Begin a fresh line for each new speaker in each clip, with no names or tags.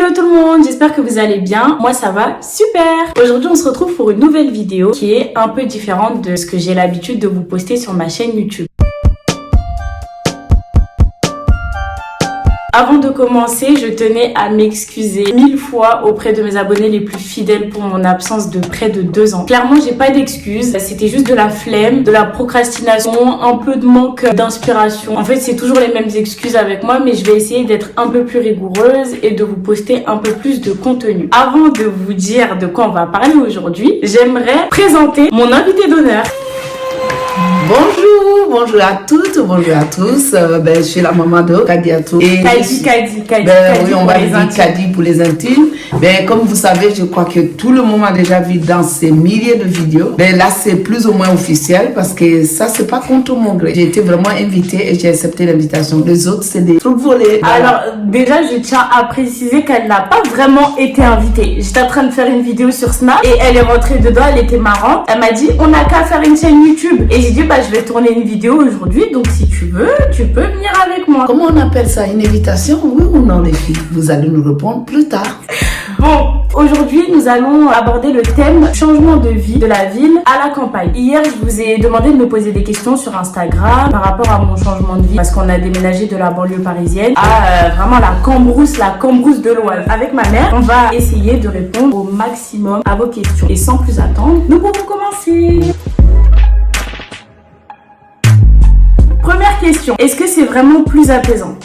Hello tout le monde, j'espère que vous allez bien. Moi ça va super. Aujourd'hui on se retrouve pour une nouvelle vidéo qui est un peu différente de ce que j'ai l'habitude de vous poster sur ma chaîne YouTube. Avant de commencer, je tenais à m'excuser 1000 fois auprès de mes abonnés les plus fidèles pour mon absence de près de 2 ans. Clairement, j'ai pas d'excuses. C'était juste de la flemme, de la procrastination, un peu de manque d'inspiration. En fait, c'est toujours les mêmes excuses avec moi, mais je vais essayer d'être un peu plus rigoureuse et de vous poster un peu plus de contenu. Avant de vous dire de quoi on va parler aujourd'hui, j'aimerais présenter mon invité d'honneur.
Bonjour à toutes, bonjour à tous. Je suis la maman de Kadiatou.
Kadi.
Oui, on va dire Kadi pour les intimes. Comme vous savez, je crois que tout le monde a déjà vu dans ces milliers de vidéos. Là, c'est plus ou moins officiel parce que ça, c'est pas contre mon gré. J'ai été vraiment invitée et j'ai accepté l'invitation. Les autres, c'est des trucs volés.
Alors, déjà, je tiens à préciser qu'elle n'a pas vraiment été invitée. J'étais en train de faire une vidéo sur Snap et elle est rentrée dedans, elle était marrante. Elle m'a dit, on n'a qu'à faire une chaîne YouTube. Et j'ai dit, je vais tourner une vidéo aujourd'hui, donc si tu veux, tu peux venir avec moi.
Comment on appelle ça? Une invitation? Oui ou non, les filles? Vous allez nous répondre plus tard.
Bon, aujourd'hui, nous allons aborder le thème changement de vie de la ville à la campagne. Hier, je vous ai demandé de me poser des questions sur Instagram par rapport à mon changement de vie parce qu'on a déménagé de la banlieue parisienne à vraiment la Cambrousse de l'Oise. Avec ma mère, on va essayer de répondre au maximum à vos questions. Et sans plus attendre, nous pouvons commencer. Première question, est-ce que c'est vraiment plus apaisant?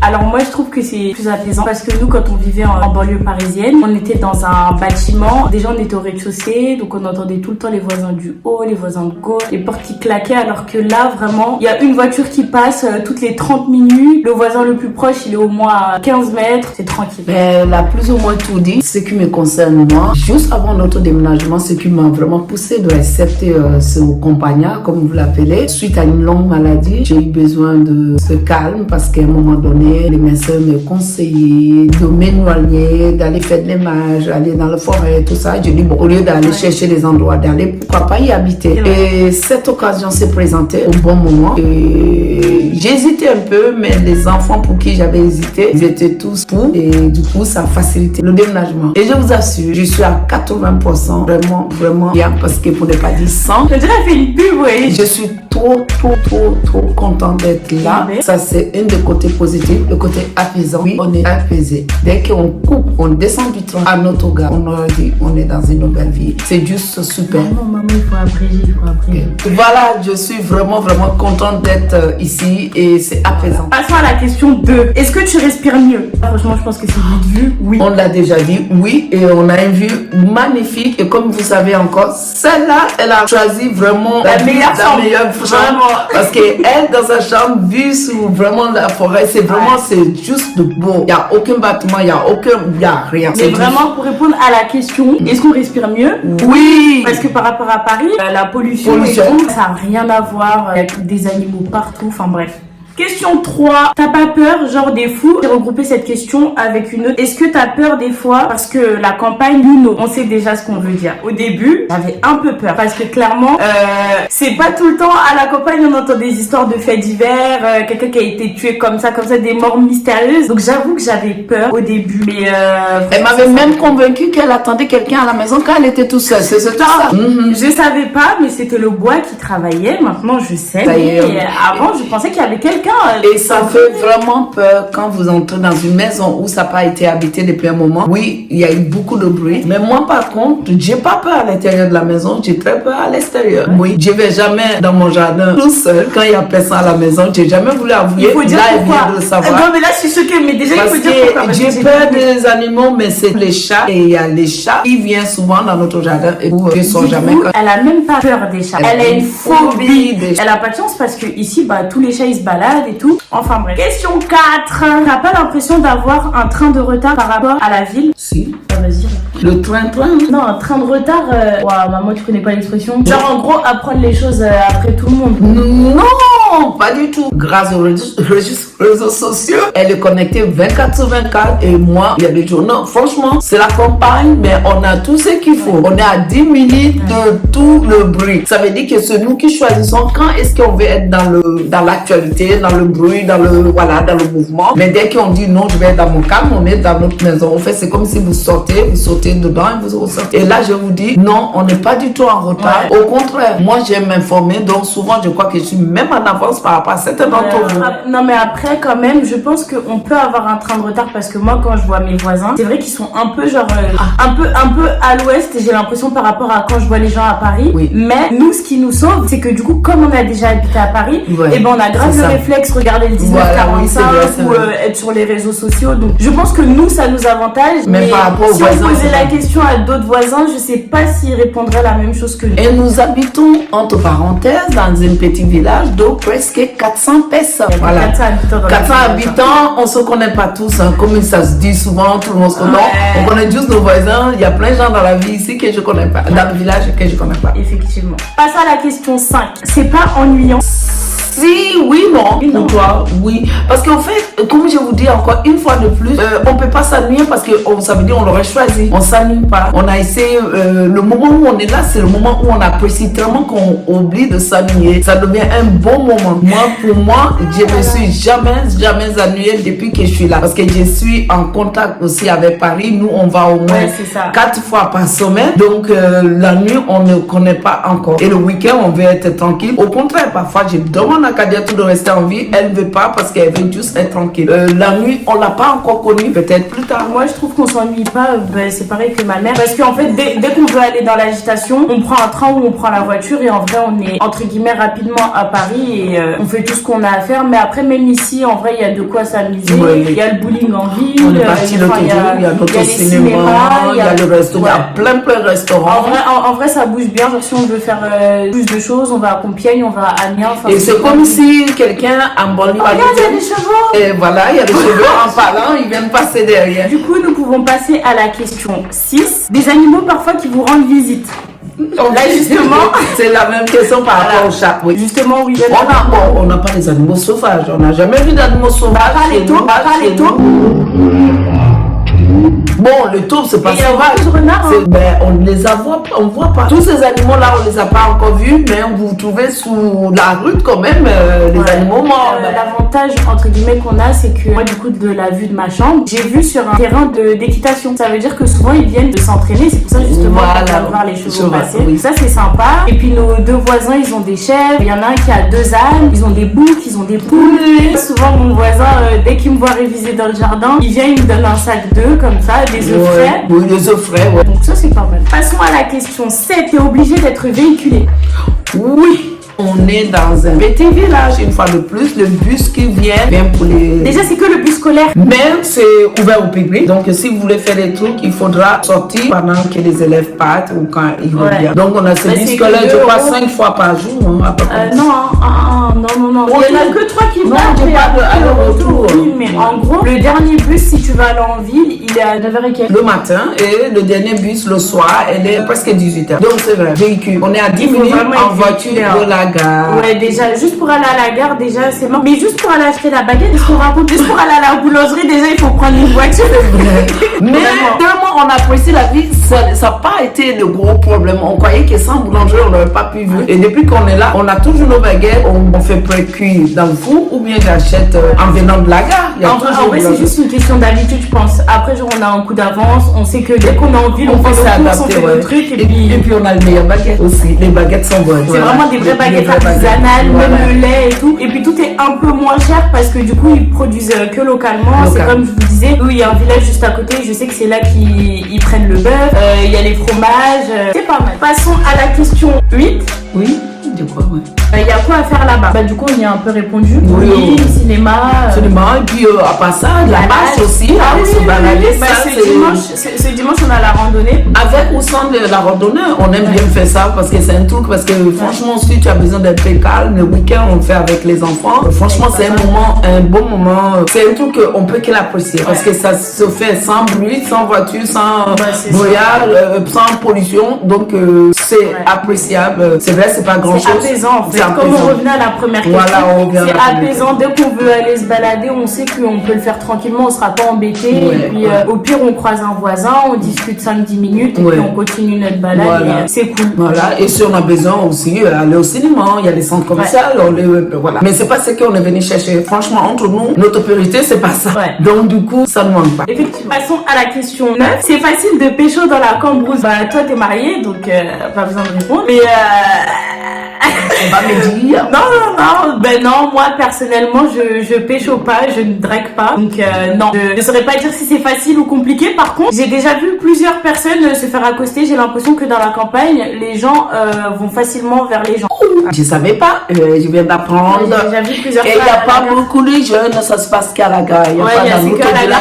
Alors moi je trouve que c'est plus apaisant parce que nous quand on vivait en banlieue parisienne, on était dans un bâtiment, déjà on était au rez-de-chaussée, donc on entendait tout le temps les voisins du haut, les voisins de gauche, les portes qui claquaient, alors que là vraiment, il y a une voiture qui passe toutes les 30 minutes, le voisin le plus proche il est au moins à 15 mètres, c'est tranquille.
Elle a plus ou moins tout dit, ce qui me concerne moi. Juste avant notre déménagement, ce qui m'a vraiment poussé de accepter ce compagnon, comme vous l'appelez, suite à une longue maladie, j'ai eu besoin de ce calme parce qu'à un moment donné, les médecins me conseillaient de m'éloigner, d'aller faire de l'image, aller dans la forêt, tout ça. Je dis, au lieu d'aller chercher les endroits, d'aller, pourquoi pas y habiter. Et cette occasion s'est présentée au bon moment. J'hésitais un peu, mais les enfants pour qui j'avais hésité, ils étaient tous pour. Et du coup, ça a facilité le déménagement. Et je vous assure, je suis à 80% vraiment bien, parce que pour ne pas dire 100.
Je dirais fait une pub, oui.
Je suis trop contente d'être là. Ça, c'est un des côtés positifs. Le côté apaisant, oui, on est apaisé. Dès qu'on coupe, on descend du train à notre gare, on aurait dit, on est dans une nouvelle vie. C'est juste super.
Maman, il faut abréger.
Voilà, je suis vraiment contente d'être ici et c'est apaisant.
Passons à la question 2. Est-ce que tu respires mieux? Franchement, je pense que c'est vite vu, oui.
On l'a déjà dit, oui, et on a une vue magnifique. Et comme vous savez encore, celle-là, elle a choisi vraiment
la meilleure chambre.
Vraiment. Parce qu'elle, dans sa chambre, vue sur vraiment la forêt, c'est vraiment, c'est juste beau. Il n'y a aucun bâtiment, il n'y a rien.
Mais vraiment, pour répondre à la question, est-ce qu'on respire mieux?
Oui.
Parce que par rapport à Paris, la pollution. Et tout, ça n'a rien à voir avec des animaux partout, enfin bref. Question 3. T'as pas peur, genre des fous? J'ai regroupé cette question avec une autre. Est-ce que t'as peur des fois? Parce que la campagne, nous, on sait déjà ce qu'on veut dire. Au début, j'avais un peu peur. Parce que clairement, c'est pas tout le temps à la campagne, on entend des histoires de faits divers, quelqu'un qui a été tué comme ça, des morts mystérieuses. Donc j'avoue que j'avais peur au début. Mais
elle m'avait même convaincue qu'elle attendait quelqu'un à la maison quand elle était toute seule. C'est ça.
Je savais pas, mais c'était le bois qui travaillait. Maintenant, je sais. Mais avant, je pensais qu'il y avait quelqu'un.
Et ça fait vraiment peur quand vous entrez dans une maison où ça n'a pas été habité depuis un moment. Oui, il y a eu beaucoup de bruit. Mais moi, par contre, j'ai pas peur à l'intérieur de la maison. J'ai très peur à l'extérieur. Oui, je vais jamais dans mon jardin tout seul. Quand il y a personne à la maison, j'ai jamais voulu avouer.
Il faut dire
là,
pourquoi.
Elle vient de le savoir.
Non, mais là, je suis choquée. Mais déjà,
parce
il faut dire pourquoi.
J'ai peur des animaux, mais c'est les chats. Et il y a les chats qui viennent souvent dans notre jardin et où ils sont jamais.
Elle a même pas peur des chats. Elle a une phobie des chats. Elle a pas de chance parce que ici, tous les chats, ils se baladent et tout. Enfin bref. Question 4. T'as pas l'impression d'avoir un train de retard par rapport à la ville?
Si.
Vas-y.
Le train-train?
Non, un train de retard. Maman, tu connais pas l'expression? Genre en gros, apprendre les choses après tout le monde.
Non, pas du tout. Grâce aux réseaux sociaux, elle est connectée 24 sur 24 et moi, il y a des jours. Non, franchement, c'est la campagne, mais on a tout ce qu'il faut. On est à 10 minutes de tout le bruit. Ça veut dire que c'est nous qui choisissons quand est-ce qu'on veut être dans l'actualité, dans le bruit, dans le mouvement. Mais dès qu'on dit non, je vais être dans mon calme, on est dans notre maison. En fait, c'est comme si vous sautez dedans et vous ressortez. Et là, je vous dis, non, on n'est pas du tout en retard. Au contraire, moi, j'aime m'informer. Donc, souvent, je crois que je suis même en avance par rapport à certains d'entre vous.
Non, mais après, quand même, je pense qu'on peut avoir un train de retard parce que moi, quand je vois mes voisins, c'est vrai qu'ils sont un peu genre, un peu à l'ouest, j'ai l'impression par rapport à quand je vois les gens à Paris.
Oui.
Mais nous, ce qui nous sauve, c'est que du coup, comme on a déjà habité à Paris, et ben on a grave le réflexe, regarder le 1945 ou être sur les réseaux sociaux. Donc, je pense que nous, ça nous avantage.
Mais par rapport aux voisins,
si on posait la question à d'autres voisins, je sais pas s'ils répondraient la même chose que nous.
Et nous habitons, entre parenthèses, dans un petit village de presque 400 personnes. Voilà. 400 habitants, on se connaît pas tous, hein, comme ça se dit souvent, tout le monde se connaît. On connaît juste nos voisins. Il y a plein de gens dans la vie ici que je connais pas, dans le village que je connais pas.
Effectivement. Passons à la question 5. C'est pas ennuyant?
Si, oui, non. Pour toi, oui. Parce qu'en fait, comme je vous dis encore une fois de plus, on peut pas s'ennuyer parce que ça veut dire on l'aurait choisi. On s'ennuie pas. On a essayé, le moment où on est là, c'est le moment où on apprécie tellement qu'on oublie de s'ennuyer. Ça devient un bon moment. Pour moi, je me suis jamais ennuyée depuis que je suis là. Parce que je suis en contact aussi avec Paris. Nous, on va au moins 4 fois par semaine. Donc, la nuit, on ne connaît pas encore. Et le week-end, on veut être tranquille. Au contraire, parfois, je demande à Kadiatou de rester en vie, elle ne veut pas parce qu'elle veut juste être tranquille. La nuit, on l'a pas encore connue, peut-être plus tard.
Moi, je trouve qu'on s'ennuie pas, c'est pareil que ma mère. Parce qu'en fait, dès qu'on veut aller dans l'agitation, on prend un train ou on prend la voiture et en vrai, on est entre guillemets rapidement à Paris et on fait tout ce qu'on a à faire. Mais après, même ici, en vrai, il y a de quoi s'amuser.
Oui.
Il y a le bowling en ville.
On est parti l'autre jour, il y a notre cinéma, il y a le restaurant, il y a plein de restaurants.
En vrai, ça bouge bien. Genre, si on veut faire plus de choses, on va à Compiègne, on va à Amiens.
Et c'est comme si quelqu'un en banlieue.
Regarde, il y a des chevaux.
Et voilà, il y a des chevaux en parlant, ils viennent passer derrière.
Du coup, nous pouvons passer à la question 6. Des animaux parfois qui vous rendent visite. Là, justement,
c'est la même question par rapport au chat. Oui.
Justement, oui.
On n'a pas des animaux sauvages. On n'a jamais vu d'animaux sauvages.
Pas les taupes.
Bon, le taupe, c'est pas sauvage.
Il y a renards, hein.
Ben, on ne les voit pas, on voit pas. Tous ces animaux-là, on les a pas encore vus, mais on vous trouvez sous la rue quand même les animaux morts.
L'avantage, entre guillemets, qu'on a, c'est que moi, du coup, de la vue de ma chambre, j'ai vu sur un terrain d'équitation. Ça veut dire que souvent, ils viennent de s'entraîner. C'est pour ça, justement, qu'on va voir les chevaux passer. Oui. Ça, c'est sympa. Et puis, nos deux voisins, ils ont des chèvres. Il y en a un qui a 2 ânes. Ils ont des boucs, ils ont des poules. Souvent, mon voisin, dès qu'il me voit réviser dans le jardin, il vient, il me donne un sac d'œufs, comme ça, des œufs frais.
Oui, des œufs frais, ouais.
Donc ça, c'est pas mal. Passons à la question 7. T'es obligé d'être véhiculé?
Oui. On est dans un petit village, une fois de plus, le bus qui vient, même pour les...
Déjà, c'est que le bus scolaire.
Mais c'est ouvert au public. Donc, si vous voulez faire des trucs, il faudra sortir pendant que les élèves partent ou quand ils reviennent. Donc, on a ce bus scolaire, je crois, 5 fois par jour. Hein, à peu près.
Non. Il n'y en a que 3 qui vont.
Non, je parle de aller-retour.
Oui, mais en gros, le dernier bus, si tu vas aller en ville, il est à 9h et quelques.
Le matin, et le dernier bus, le soir, elle est presque 18h. Donc, c'est vrai, véhicule. On est à 10 minutes en voiture de la gare.
Ouais, déjà, juste pour aller à la gare, déjà, c'est mort. Mais juste pour aller acheter la baguette, est-ce qu'on raconte? Juste pour aller à la boulangerie, déjà, il faut prendre une voiture.
Mais tellement on apprécie la vie, ça n'a pas été de gros problèmes. On croyait que sans boulangerie, on n'aurait pas pu vivre. Et depuis qu'on est là, on a toujours nos baguettes. On fait pré-cuire dans le four ou bien j'achète en venant de la gare.
En vrai, c'est juste une question d'habitude, je pense. Après, genre, on a un coup d'avance. On sait que dès qu'on est en ville, on fait nos courses, on fait nos trucs. Et
puis, on a les meilleures baguettes aussi. Les baguettes sont bonnes.
C'est vraiment des vraies baguettes artisanales, même le lait et tout. Et puis, tout est un peu moins cher parce que du coup, ils produisent que localement. C'est comme je vous disais, il y a un village juste à côté. Je sais que c'est là qu'ils prennent le bœuf. Il y a les fromages. C'est pas mal. Passons à la question 8.
Oui. De quoi, ouais.
Il y a quoi à faire là-bas? Du coup, on y a un peu répondu. Oui, cinéma.
Cinéma, et puis à part ça, la marche aussi. Se balader.
Ce dimanche, on a la randonnée.
Avec ou sans la randonnée, on aime bien faire ça parce que c'est un truc. Parce que franchement, si tu as besoin d'être calme, le week-end, on le fait avec les enfants. Franchement, c'est un bon moment. C'est un truc qu'on peut que l'apprécier parce que ça se fait sans bruit, sans voiture, sans brouillard, sans pollution. Donc, c'est appréciable. C'est vrai, c'est pas grand chose.
C'est apaisant en fait. Comme on revenait à la première question,
voilà,
c'est apaisant. Dès qu'on veut aller se balader, on sait qu'on peut le faire tranquillement, on sera pas embêté. Et puis au pire, on croise un voisin, on discute 5-10 minutes et puis on continue notre balade. Et c'est cool.
Voilà, et si on a besoin aussi, aller au cinéma, il y a des centres commerciaux, voilà. Mais c'est pas ce qu'on est venu chercher. Franchement, entre nous, notre priorité, c'est pas ça. Donc, du coup, ça ne manque pas.
Effectivement. Passons à la question 9. C'est facile de pécho dans la cambrousse. Bah, toi, t'es marié, donc pas besoin de répondre. Mais
on va me dire.
Non. Ben non, moi, personnellement, je pécho pas, je ne drague pas. Donc, non. Je ne saurais pas dire si c'est facile ou compliqué. Par contre, j'ai déjà vu plusieurs personnes se faire accoster. J'ai l'impression que dans la campagne, les gens vont facilement vers les gens.
Je savais pas, je viens d'apprendre.
J'ai déjà vu plusieurs fois.
Et il n'y a pas beaucoup de jeunes, ça se passe qu'à la gare. Il n'y a pas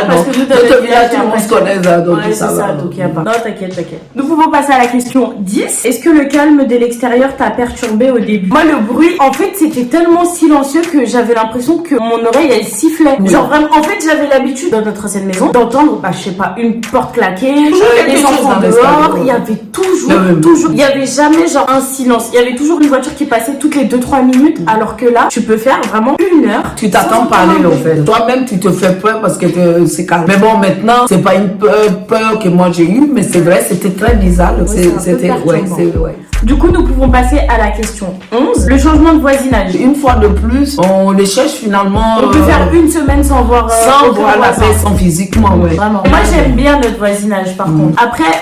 dans notre village. Notre village, tout le monde se connaît. Donc,
c'est ça, donc il n'y a pas. Non, t'inquiète. Nous pouvons passer à la question 10. Est-ce que le calme de l'extérieur t'a perturbé au début? Moi, le bruit, en fait, c'était tellement silencieux que j'avais l'impression que mon oreille, elle sifflait. Genre vraiment, en fait, j'avais l'habitude dans notre ancienne maison d'entendre, je sais pas, une porte claquer, les enfants dehors. Il y avait toujours, il y avait jamais genre un silence. Il y avait toujours une voiture qui passait toutes les 2-3 minutes, alors que là, tu peux faire vraiment 1 heure.
Tu t'attends parler, en fait. Toi-même, tu te fais peur parce que c'est calme. Mais bon, maintenant, c'est pas une peur que moi j'ai eue, mais c'est vrai, c'était très bizarre. C'était,
Du coup, nous pouvons passer à la question 11. Le changement de voisinage.
Une fois de plus, on les cherche finalement.
On peut faire 1 semaine sans voir
la paix, sans physiquement,
Vraiment. Moi, j'aime bien notre voisinage, par contre. Après,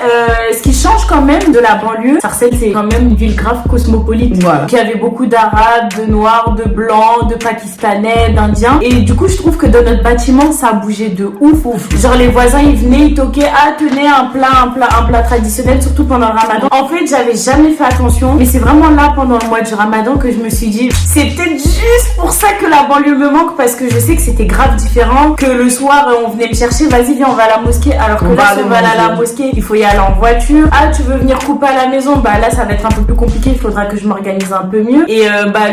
ce qui change quand même de la banlieue, Sarcelles, c'est quand même une ville grave cosmopolite.
Voilà.
Il y avait beaucoup d'Arabes, de Noirs, de Blancs, de Pakistanais, d'Indiens. Et du coup, je trouve que dans notre bâtiment, ça a bougé de ouf. Genre, les voisins, ils venaient, ils toquaient, tenez un plat traditionnel, surtout pendant le Ramadan. En fait, j'avais jamais fait attention, mais c'est vraiment là, pendant le mois du Ramadan, que je me suis dit, c'est peut-être juste pour ça que la banlieue me manque, parce que je sais que c'était grave différent, que le soir, on venait me chercher, vas-y, viens, on va à la mosquée, alors que là, si on va aller à la mosquée, il faut y aller en voiture. Tu veux venir couper à la maison, là, ça va être un peu plus compliqué, il faudra que je m'organise un peu mieux. Et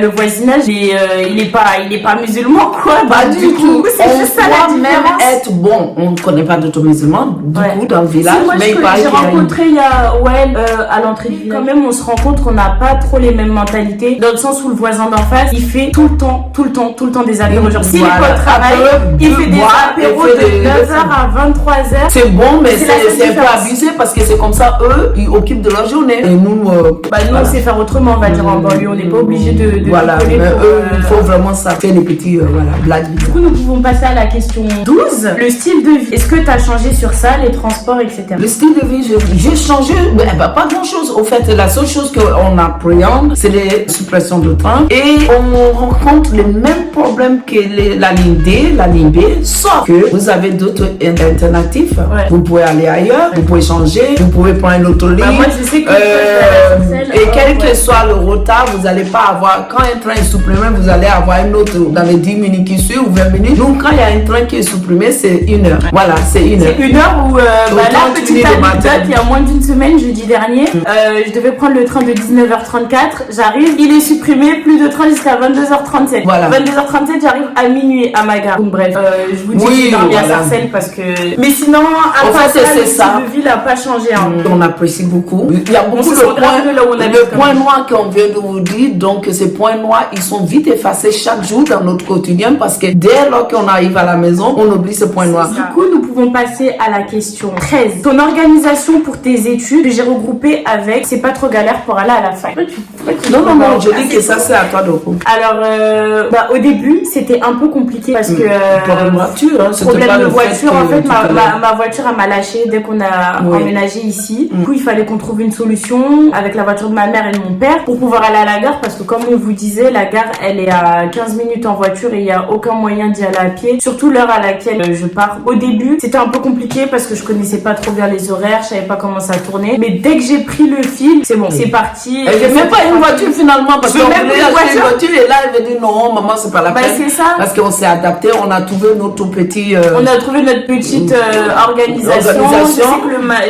le voisinage, il est pas musulman, quoi.
Pas du tout.
C'est juste ça la différence.
Même être bon, on ne connaît pas d'autres musulmans, beaucoup dans le village.
Moi, j'ai rencontré il y a à l'entrée du village. Quand même, on se rend compte qu'on n'a pas trop les mêmes mentalités, dans le sens où le voisin d'en face, il fait tout le temps des apéros. Genre, s'il est pas au travail, il fait des apéros de 9h à 23h.
C'est bon, mais c'est un peu abusé parce que c'est comme ça, eux, ils occupent de leur journée. Et nous,
on sait faire autrement, on va dire en banlieue. On n'est pas obligé de
voilà, mais eux, il faut vraiment ça faire des petits blagues.
Du coup, nous pouvons passer à la question 12. Le style de vie. Est-ce que tu as changé sur ça, les transports, etc.
Le style de vie, j'ai changé, pas grand chose. Au fait, la seule chose qu'on appréhende, c'est les suppressions de train. Et on rencontre les mêmes problèmes que la ligne D, la ligne B, sauf que vous avez d'autres alternatives. Vous pouvez aller ailleurs, vous pouvez changer, vous pouvez prendre une autre ligne.
Moi, je sais que
et quel que soit le retard, vous n'allez pas avoir, quand un train est supprimé, vous allez avoir une autre dans les 10 minutes qui suivent ou 20 minutes. Donc, quand il y a un train qui est supprimé, c'est 1 heure. Voilà, c'est 1 heure.
C'est 1 heure où, là, petite anecdote, il y a moins d'une semaine, jeudi dernier, je devais prendre le train de 19h34, j'arrive, il est supprimé, plus de train jusqu'à 22h37.
Voilà.
22h37, j'arrive à minuit à ma gare. Donc, bref, je vous dis que je suis bien à Sarcelles parce que... Mais sinon, à part ça, le style de vie n'a pas changé.
On apprécie beaucoup. Il y a beaucoup de points, le point noir qu'on vient de vous dire, donc ces points noirs, ils sont vite effacés chaque jour dans notre quotidien parce que dès lors qu'on arrive à la maison, on oublie ce point noir.
Du coup, nous pouvons passer à la question 13. Ton organisation pour tes études, que j'ai regroupé avec, c'est pas trop galère pour aller à la fac.
Non, je dis que ça c'est à toi de coup.
Alors, au début, c'était un peu compliqué parce que...
Problème de voiture, hein,
problème de voiture, en fait, ma voiture, elle m'a lâché dès qu'on a emménagé ici. Du coup, il fallait qu'on trouve une solution avec la voiture de ma mère et de mon père pour pouvoir aller à la gare parce que comme on vous disait, la gare, elle est à 15 minutes en voiture et il n'y a aucun moyen d'y aller à pied. Surtout l'heure à laquelle je pars. Au début, c'était un peu compliqué parce que je connaissais pas trop bien les horaires, je savais pas comment ça tournait. Mais dès que j'ai pris le fil, c'est bon, c'est parti.
Elle veut même pas une voiture finalement parce qu'on voulait acheter une voiture et là elle veut dire non maman c'est pas la peine.
C'est ça.
Parce qu'on s'est adapté, on a trouvé notre petit...
On a trouvé notre petite organisation.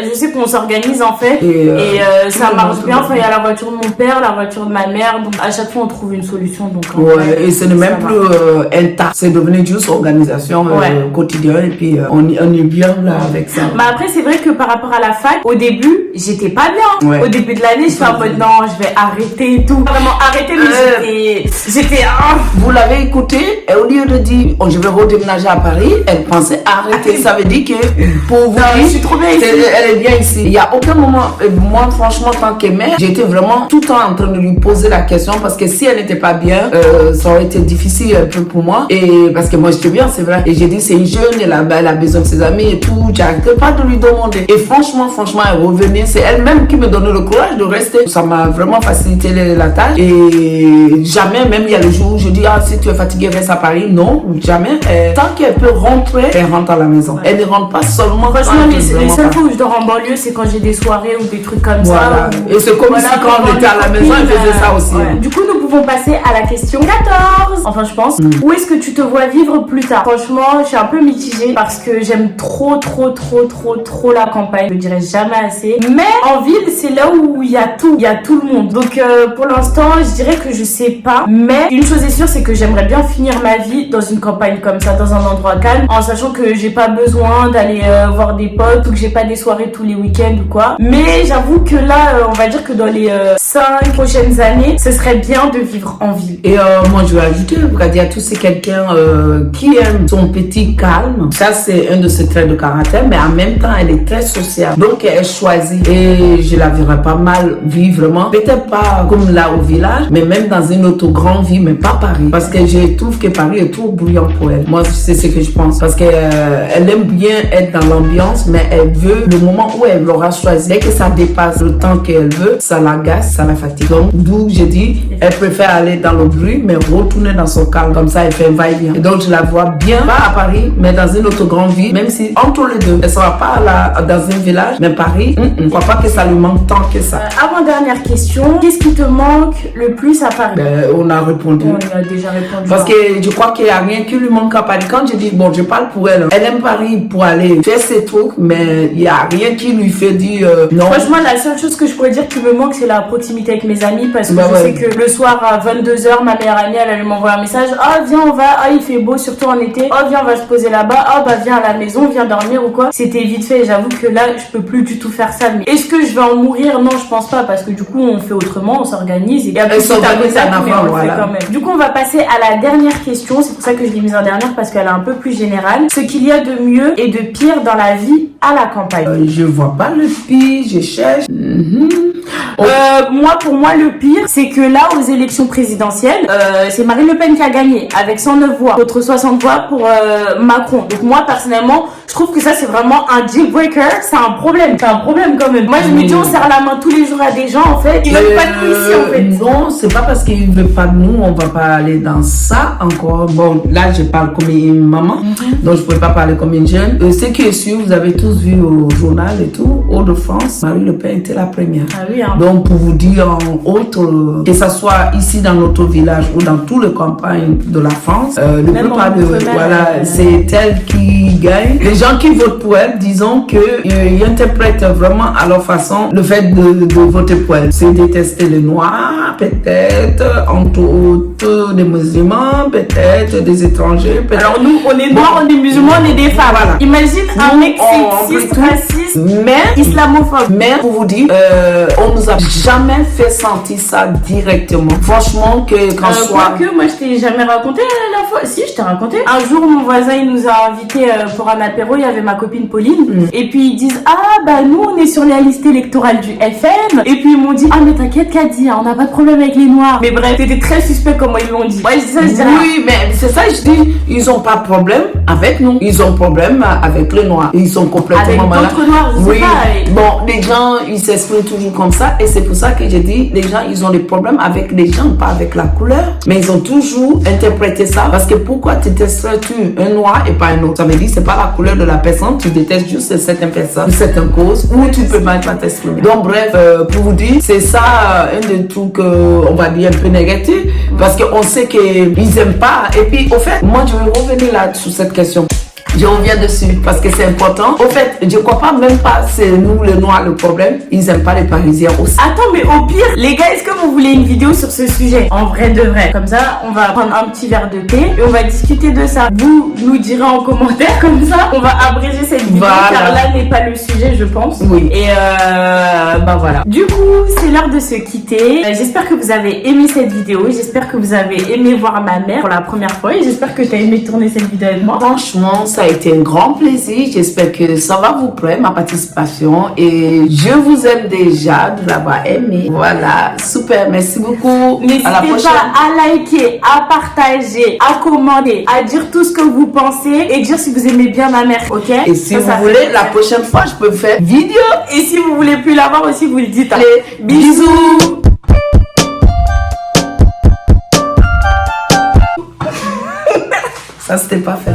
Je sais qu'on s'organise en fait et ça marche bien. Enfin, il y a la voiture de mon père, la voiture de ma mère, donc à chaque fois on trouve une solution. Donc
et ce n'est même plus un tas, c'est devenu juste organisation quotidienne et puis on est bien là avec ça.
Mais après c'est vrai que par rapport à la fac, au début j'étais pas bien. Au début de l'année suis en mode non, je vais arrêter et tout. Vraiment arrêter, mais j'étais.
Vous l'avez écouté et au lieu de dire oh, je vais redéménager à Paris, elle pensait arrêter. Ça veut dire que pour vous,
je suis trop bien ici.
Elle est bien ici. Il n'y a aucun moment, moi franchement, tant que mère, j'étais vraiment tout le temps en train de lui poser la question parce que si elle n'était pas bien, ça aurait été difficile un peu pour moi. Et parce que moi j'étais bien, c'est vrai. Et j'ai dit c'est une jeune, elle a besoin de ses amis et tout. J'arrêtais pas de lui demander. Et franchement, elle revenait. C'est elle-même qui me donnait le courage de rester. Ça m'a vraiment facilité la tâche. Et jamais, même il y a le jour où je dis ah si tu es fatiguée, reste à Paris. Non, jamais. Tant qu'elle peut rentrer, elle rentre à la maison. Ouais. Elle ne rentre pas seulement.
Franchement, les seules fois où je dors en banlieue, c'est quand j'ai des soirées ou des trucs comme ça.
Et c'est comme si quand on était à la maison, elle faisait ça aussi.
Ouais. Du coup, nous pouvons passer à la question 14. Enfin, je pense. Où est-ce que tu te vois vivre plus tard? Franchement, je suis un peu mitigée parce que j'aime trop la campagne. Je le dirais jamais assez. Mais en ville, c'est là où il y a tout. Il y a tout le monde. Donc, pour l'instant, je dirais que je sais pas. Mais une chose est sûre, c'est que j'aimerais bien finir ma vie dans une campagne comme ça, dans un endroit calme, en sachant que j'ai pas besoin d'aller voir des potes ou que j'ai pas des soirées tous les week-ends ou quoi. Mais j'avoue que là, on va dire que dans les 5 prochaines années, ce serait bien de vivre en ville.
Et moi, je vais ajouter, Bradiatou, c'est quelqu'un qui aime son petit calme. Ça, c'est un de ses traits de caractère, mais en même temps, elle est très sociable. Donc, elle choisit. Et je la verrais pas mal vivre vraiment. Peut-être pas comme là au village, mais même dans une autre grande ville, mais pas Paris. Parce que je trouve que Paris est trop bruyant pour elle. Moi, c'est ce que je pense. Parce qu'elle elle aime bien être dans l'ambiance, mais elle veut le moment où elle l'aura choisi. Dès que ça dépasse le temps qu'elle veut, ça l'agace, ça la fatigue. Donc, d'où j'ai dit, elle préfère aller dans le bruit, mais retourner dans son calme. Comme ça, elle fait un va-et-vient. Et donc, je la vois bien, pas à Paris, mais dans une autre grande ville, même si entre les deux, elle sera pas là, dans un village, mais Paris, je crois pas que ça lui manque tant que ça.
Avant-dernière question, qu'est-ce qui te manque le plus à Paris?
On a répondu.
On a déjà répondu.
Parce que je crois qu'il n'y a rien qui lui manque à Paris. Quand je dis, bon, je parle pour elle, elle aime Paris pour aller faire ses trucs, mais il n'y a rien qui lui fait dire non.
Franchement, la seule chose que je pourrais dire qui me manque, c'est la proximité avec mes amis, parce que je sais que le soir à 22h, ma meilleure amie, elle m'envoie un message, ah viens on va, ah il fait beau surtout en été, oh viens on va se poser là-bas, ah bah viens à la maison, viens dormir ou quoi. C'était vite fait, j'avoue que là je peux plus du tout faire ça. Mais est-ce que je vais en mourir? Non, je pense pas, parce que du coup on fait autrement, on s'organise et quand même. Du coup on va passer à la dernière question, c'est pour ça que je l'ai mise en dernière, parce qu'elle est un peu plus générale. Ce qu'il y a de mieux et de pire dans la vie à la campagne.
Je vois pas le pire, je cherche.
Pour moi, le pire, c'est que là, aux élections présidentielles, c'est Marine Le Pen qui a gagné avec 109 voix contre 60 voix pour Macron. Donc moi, personnellement, je trouve que ça, c'est vraiment un deal breaker. C'est un problème. C'est un problème quand même. Moi, je me dis, on serre la main tous les jours à des gens, en fait. Ils veulent pas de nous ici, en fait.
Non, c'est pas parce qu'ils veulent pas de nous, on va pas aller dans ça encore. Bon, là, je parle comme une maman, donc je pourrais pas parler comme une jeune. Ce qui est sûr, vous avez tous vu au journal et tout, Hauts-de-France, Marine Le Pen était la première.
Ah oui, hein.
Donc, pour vous dire en autre, que ça soit ici dans notre village ou dans toutes les campagnes de la France, ne peut pas c'est elle qui gagne. Les gens qui votent pour elle, disons qu'ils interprètent vraiment à leur façon le fait de voter pour elle. C'est détester les Noirs, peut-être, entre autres des musulmans, peut-être des étrangers.
Alors nous, on est Noirs, on est musulmans, on est des femmes. Voilà. Imagine un mec sexiste, raciste, mais islamophobe.
Mais pour vous dire, on nous a jamais fait sentir ça directement. Franchement, quand soit...
que moi, je t'ai jamais raconté la fois. Si, je t'ai raconté. Un jour, mon voisin, il nous a invités pour un apéro. Il y avait ma copine Pauline. Et puis, ils disent, ah, bah, nous, on est sur la liste électorale du FM. Et puis, ils m'ont dit, ah, mais t'inquiète, Kadi, on n'a pas de problème avec les Noirs. Mais bref, c'était très suspect comment ils l'ont dit. Ouais, je dis ça, je dis
oui, mais c'est ça, je dis, ils ont pas de problème avec nous. Ils ont problème avec les Noirs. Ils sont complètement malades.
Avec d'autres Noirs, je sais pas.
Bon, les gens, ils s'expriment toujours comme ça. Et c'est pour ça que j'ai dit, les gens, ils ont des problèmes avec les gens, pas avec la couleur. Mais ils ont toujours interprété ça. Parce que pourquoi détesterais-tu un noir et pas un autre? Ça veut dire, c'est pas la couleur de la personne, tu détestes juste certaines personnes, certaines causes, ou tu peux même pas t'exprimer. Donc, bref, pour vous dire, c'est ça, un des trucs, on va dire, un peu négatif. Parce qu'on sait qu'ils aiment pas. Et puis, au fait, moi, je vais revenir là sur cette question. Je reviens dessus parce que c'est important. Au fait, je crois pas même pas c'est nous le noir le problème. Ils aiment pas les Parisiens aussi.
Attends, mais au pire, les gars, est-ce que vous voulez une vidéo sur ce sujet? En vrai de vrai. Comme ça, on va prendre un petit verre de thé et on va discuter de ça. Vous nous direz en commentaire, comme ça, on va abréger cette vidéo car là n'est pas le sujet, je pense.
Oui.
Et bah voilà. Du coup, c'est l'heure de se quitter. J'espère que vous avez aimé cette vidéo. J'espère que vous avez aimé voir ma mère pour la première fois et j'espère que tu as aimé tourner cette vidéo avec moi.
Franchement, ça a été un grand plaisir. J'espère que ça va vous plaire, ma participation. Et je vous aime déjà de l'avoir aimé. Voilà, super, merci beaucoup.
N'hésitez pas à liker, à partager, à commenter, à dire tout ce que vous pensez et dire si vous aimez bien ma mère, ok?
Et si vous voulez, la prochaine fois, je peux faire vidéo.
Et si vous voulez plus la voir aussi, vous le dites.
Allez, bisous. Ça, c'était pas fait.